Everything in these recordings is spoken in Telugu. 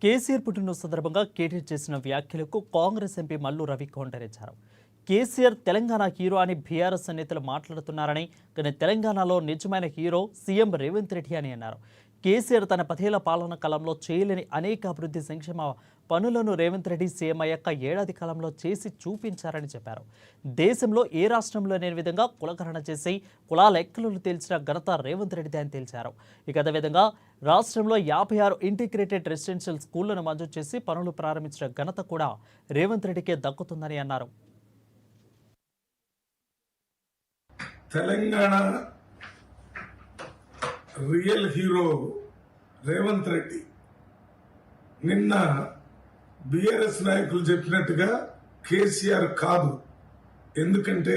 కేసీఆర్ పుట్టినరోజు సందర్భంగా కేటీఆర్ చేసిన వ్యాఖ్యలకు కాంగ్రెస్ ఎంపీ మల్లు రవి కౌంటర్ ఇచ్చారు. కేసీఆర్ తెలంగాణ హీరో అని బీఆర్ఎస్ నేతలు మాట్లాడుతున్నారని, కానీ తెలంగాణలో నిజమైన హీరో సీఎం రేవంత్ రెడ్డి అని అన్నారు. కేసీఆర్ తన 10 ఏళ్ల పాలన కాలంలో చేయలేని అనేక అభివృద్ధి సంక్షేమ పనులను రేవంత్ రెడ్డి సీఎం అయ్యాక ఏడాది కాలంలో చేసి చూపించారని చెప్పారు. దేశంలో ఏ రాష్ట్రంలో లేని విధంగా కులగణన చేసి కులాల లెక్కలను తేల్చిన ఘనత రేవంత్ రెడ్డిదే అని తెలిపారు. ఇక అదేవిధంగా రాష్ట్రంలో 56 ఇంటిగ్రేటెడ్ రెసిడెన్షియల్ స్కూళ్లను మంజూరు చేసి పనులు ప్రారంభించిన ఘనత కూడా రేవంత్ రెడ్డికే దక్కుతుందని అన్నారు. Telangana real hero Revanth Reddy. నిన్న బీఆర్ఎస్ నాయకులు చెప్పినట్టుగా కేసీఆర్ కాదు. ఎందుకంటే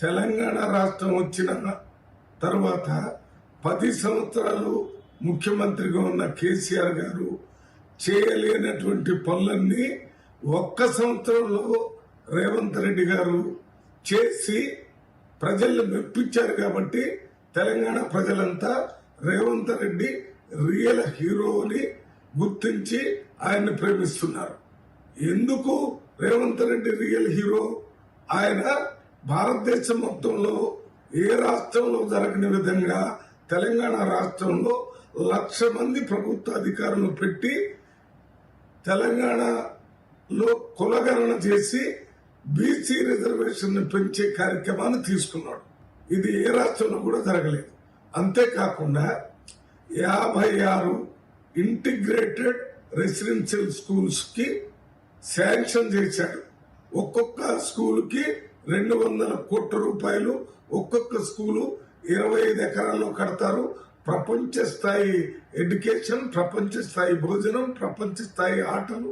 తెలంగాణ రాష్ట్రం వచ్చిన తర్వాత 10 సంవత్సరాలు ముఖ్యమంత్రిగా ఉన్న కేసీఆర్ గారు చేయలేనటువంటి పనులన్నీ ఒక్క సంవత్సరంలో రేవంత్ రెడ్డి గారు చేసి ప్రజల్ని మెప్పించారు. కాబట్టి తెలంగాణ ప్రజలంతా రేవంత్ రెడ్డి రియల్ హీరో అని గుర్తించి ఆయన్ని ప్రేమిస్తున్నారు. ఎందుకు రేవంత్ రెడ్డి రియల్ హీరో? ఆయన భారతదేశం మొత్తంలో ఏ రాష్ట్రంలో జరగని విధంగా తెలంగాణ రాష్ట్రంలో 1,00,000 మంది ప్రభుత్వ అధికారులను పెట్టి తెలంగాణలో కులగణన చేసి బీసీ రిజర్వేషన్ పెంచే కార్యక్రమాన్ని తీసుకున్నాడు. ఇది ఏ రాష్ట్రంలో కూడా జరగలేదు. అంతేకాకుండా 56 ఇంటిగ్రేటెడ్ రెసిడెన్షియల్ స్కూల్స్ కి శాంక్షన్ చేశాడు. ఒక్కొక్క స్కూల్ కి 200 కోట్ల రూపాయలు. ఒక్కొక్క స్కూలు 25 ఎకరాల్లో కడతారు. ప్రపంచ స్థాయి ఎడ్యుకేషన్, ప్రపంచ స్థాయి భోజనం, ప్రపంచ స్థాయి ఆటలు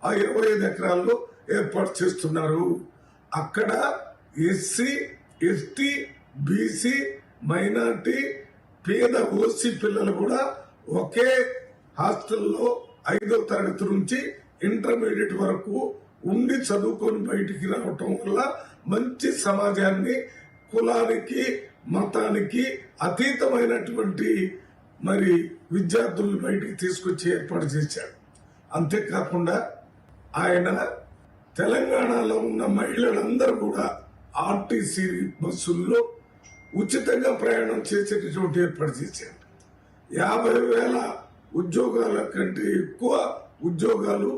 ఆ 25 ఎకరాల్లో ఏర్పాటు చేస్తున్నారు. అక్కడ ఎస్సీ, ఎస్టీ, బీసీ, మైనార్టీ, పేద ఓసీ పిల్లలు కూడా ఒకే హాస్టల్లో 5వ తరగతి నుంచి ఇంటర్మీడియట్ వరకు ఉండి చదువుకొని బయటికి రావటం వల్ల మంచి సమాజాన్ని, కులానికి మతానికి అతీతమైనటువంటి విద్యార్థులను బయటికి తీసుకొచ్చి ఏర్పాటు చేశాడు. అంతేకాకుండా ఆయన తెలంగాణలో ఉన్న మహిళలందరూ కూడా ఆర్టీసీ బస్సుల్లో ఉచితంగా ప్రయాణం చేసేటటువంటి ఏర్పాటు చేశారు. 50,000 ఉద్యోగాల కంటే ఎక్కువ ఉద్యోగాలు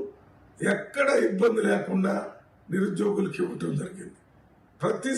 ఎక్కడ ఇబ్బంది లేకుండా నిరుద్యోగులకు ఇవ్వటం జరిగింది. ప్రతి